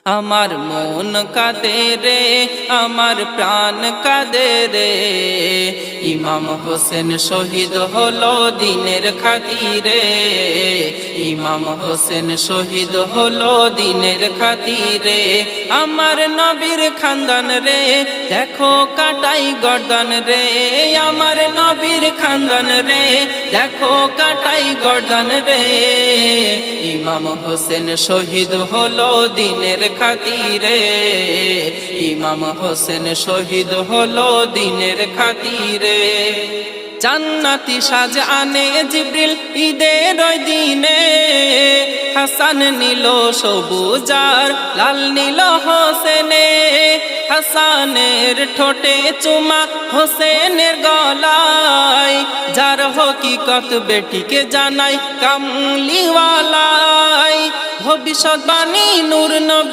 আমার মন কাঁদে রে, আমার প্রাণ কাঁদে রে, ইমাম হোসেন শহীদ হলো দিনের খাতিরে। ইমাম হোসেন শহীদ হলো দিনের খাতিরে। আমার নবীর খানদান রে, দেখো কাটাই গর্দান রে। আমার নবীর খানদান রে, দেখো কাটাই গর্দান রে। ইমাম হোসেন শহীদ হলো দিনের খাতিরে। ইমাম হোসেন শহীদ হলো দিনের খাতিরে। জান্নাতি সাজ আনে জিবরিল ঈদের ওই দিনে, হাসান নিল সবুজার লাল নীল হোসেনে। হাসানের ঠোঁটে চুমা হোসেনের গলায়, যার হকিকত বেটিকে জানাই কামলিওয়ালাই। ভবিষ্যৎবাণী নূর নবী